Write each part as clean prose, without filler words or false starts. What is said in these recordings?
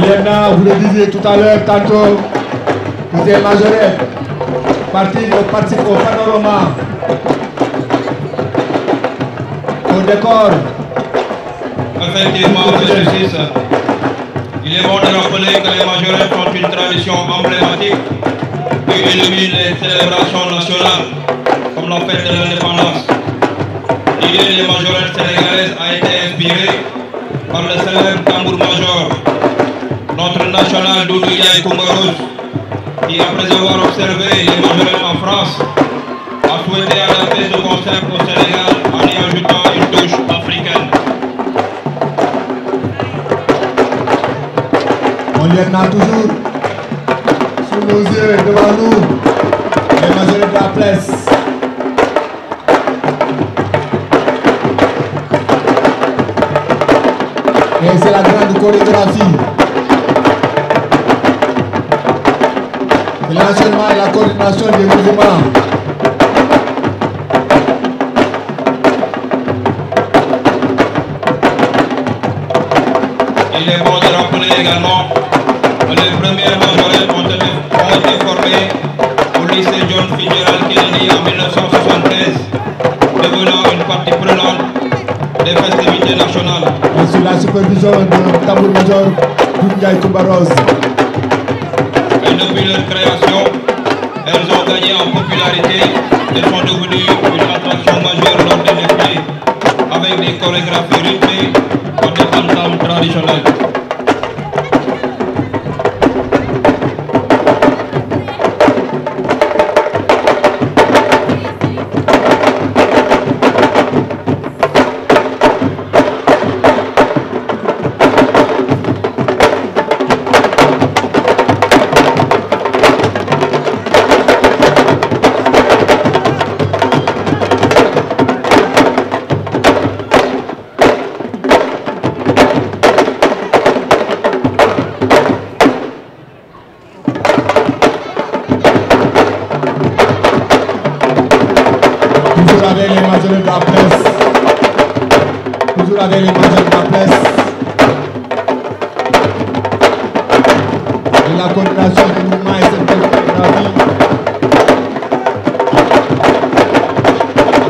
lieutenant, vous le disiez tout à l'heure, tantôt, vous êtes majorette. Participe au panorama, au décor. Effectivement, monsieur Sis, il est bon de rappeler que les majorettes sont une tradition emblématique qui illumine les célébrations nationales, comme la fête de l'indépendance. L'idée des majorettes sénégalaises a été inspirée par le célèbre tambour-major, notre national Doudou Ndiaye Coumba Rose, qui, après avoir observé les majorettes en France, a souhaité adapter ce concept au Sénégal en y ajoutant une touche africaine. On lieutenant toujours sous nos yeux, devant nous, les majorettes de la place. Et c'est la grande chorégraphie. L'enchaînement et la coordination des mouvements. Il est bon de rappeler également que les premières majorettes ont été formées au lycée John Fitzgerald Kennedy en 1973, devenant une partie prenante des festivités nationales. Et sous la supervision du tambour-major Doudou Ndiaye Coumba Rose. Et depuis leur création, elles ont gagné en popularité et sont devenues une attraction majeure lors des défilés, avec des chorégraphies rythmées par des ensembles traditionnels. Avec les majorettes de la presse. Toujours avec les majorettes de la presse. Et la coordination des mouvements et cette chorégraphie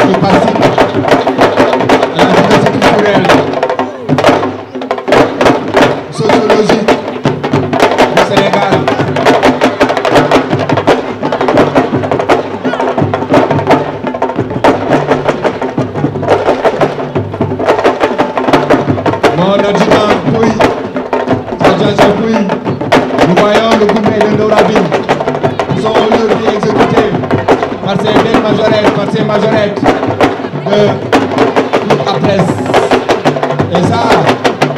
qui participe à la diversité culturelle, sociologique du Sénégal. Mon adjudant Pouy, Sergent Pouy, nous voyons le gourmet de Ndorabine qui sont aujourd'hui exécutés par ces belles majorettes, de toute la presse. Et ça,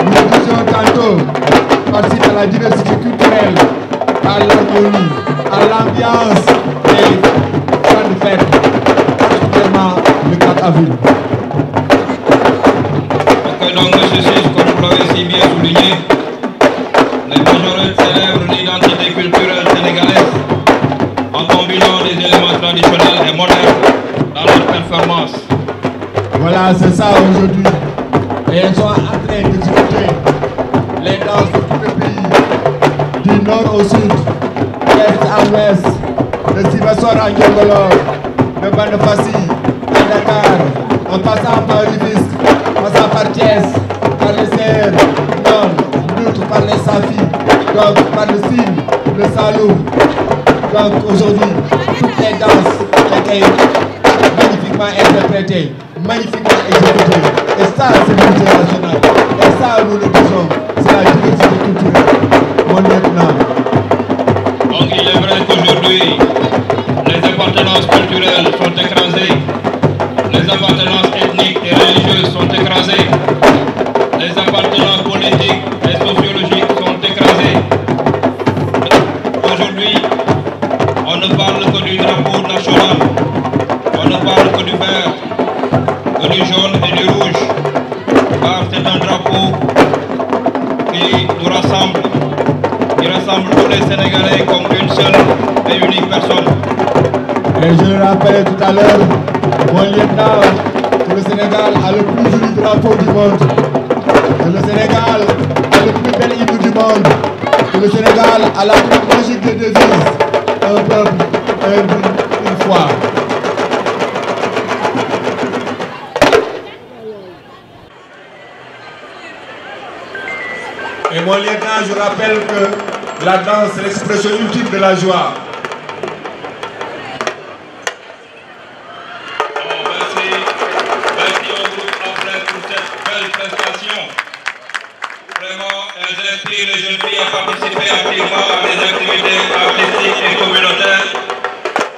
nous le disions tantôt, participe à la diversité culturelle, à l'harmonie, à l'ambiance des grandes fêtes, particulièrement le 4 avril. Donc, monsieur Sis, comme vous l'avez si bien souligné, les majorettes célèbrent l'identité culturelle sénégalaise en combinant les éléments traditionnels et modernes dans leur performance. Voilà, c'est ça aujourd'hui. Et elles sont en train d'exécuter les danses de tous les pays, du nord au sud, d'est à ouest, de Sibassor à Ndiogolo, de Bandefassi à Dakar, en passant par Rufisque, passant par Thiès, par les Serres, d'autres par les Safi, donc par le Sine, le Saloum. Donc aujourd'hui, toutes les danses ont été magnifiquement interprétées, magnifiquement exécutées. Et ça, c'est l'unité nationale. Et ça, nous le disons, c'est la diversité culturelle. Mon lieutenant. Donc il est vrai qu'aujourd'hui, les appartenances culturelles sont écrasées, les appartenances ethniques et religieuses sont écrasées, les appartenances politiques et sociologiques sont écrasées. Aujourd'hui, on ne parle que du drapeau national, on ne parle que du vert, que du jaune et du rouge, car c'est un drapeau qui nous rassemble, qui rassemble tous les Sénégalais comme une seule et unique personne. Et je le rappelais tout à l'heure, mon lieutenant, que le Sénégal a le plus joli drapeau du monde. Que le Sénégal a le plus bel hymne du monde. le Sénégal a la plus magique des devises. Un peuple, un but, une foi. Et mon lieutenant, je rappelle que la danse, c'est l'expression ultime de la joie. Merci au groupe Aflèche pour cette belle prestation. Vraiment, elles inspirent les jeunes filles à participer activement à des activités artistiques et communautaires.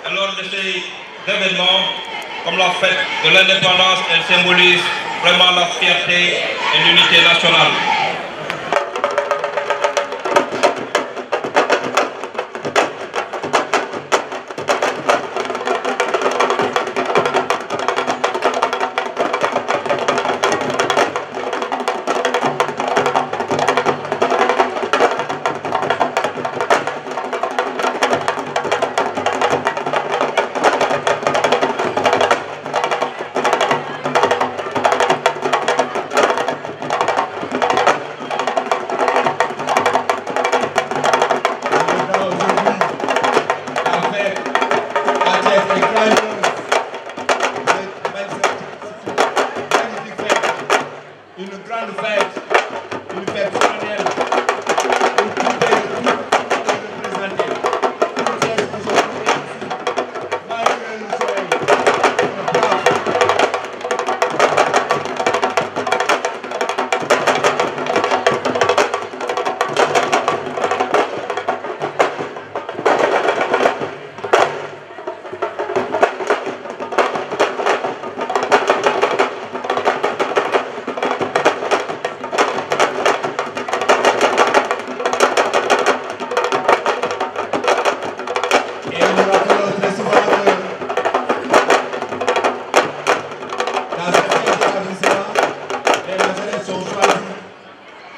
Et lors de ces événements, comme la fête de l'indépendance, elles symbolisent vraiment la fierté et l'unité nationale.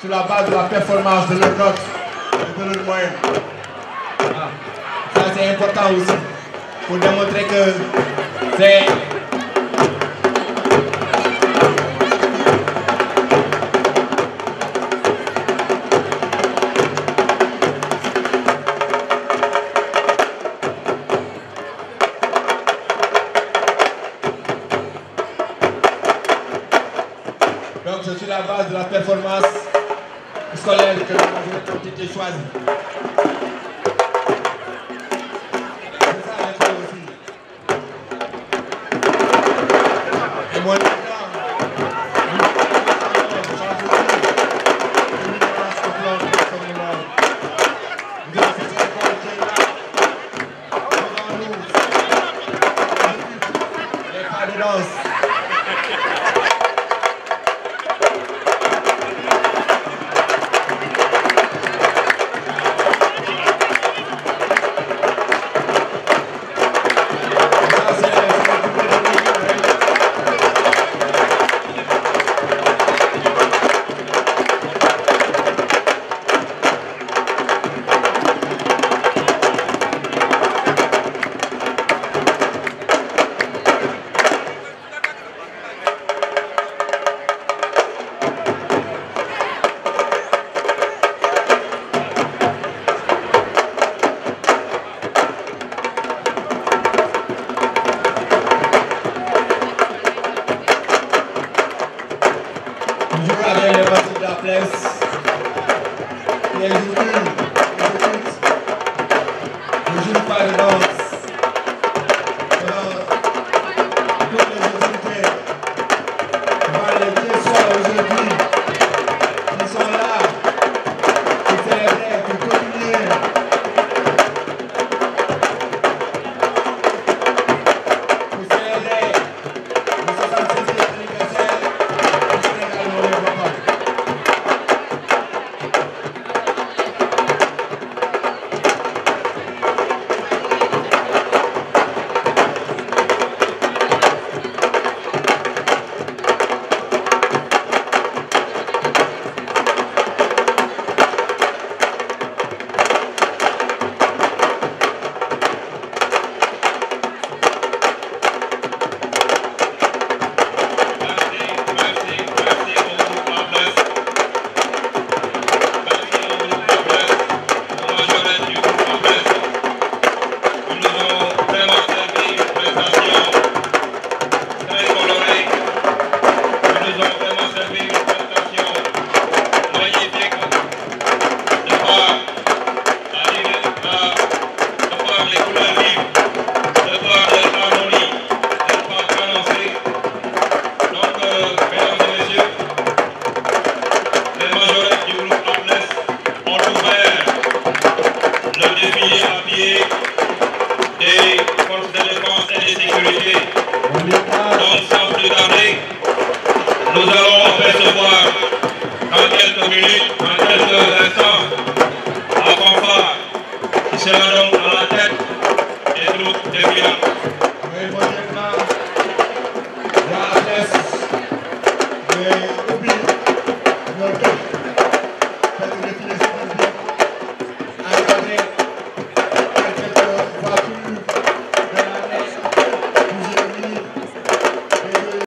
Sur la base de la performance de leur note et de leur moyenne. Ah, ça c'est important aussi pour démontrer que c'est donc c'est sur la base de la performance scolaire que la majorité ont été choisis. C'est ça l'école aussi. Et moi, les pas de danse. sécurité. Donc sans plus tarder, nous allons apercevoir dans quelques minutes, dans quelques instants, la fanfare qui sera donc à la tête des troupes défilantes. Oui, mon lieutenant, la adresse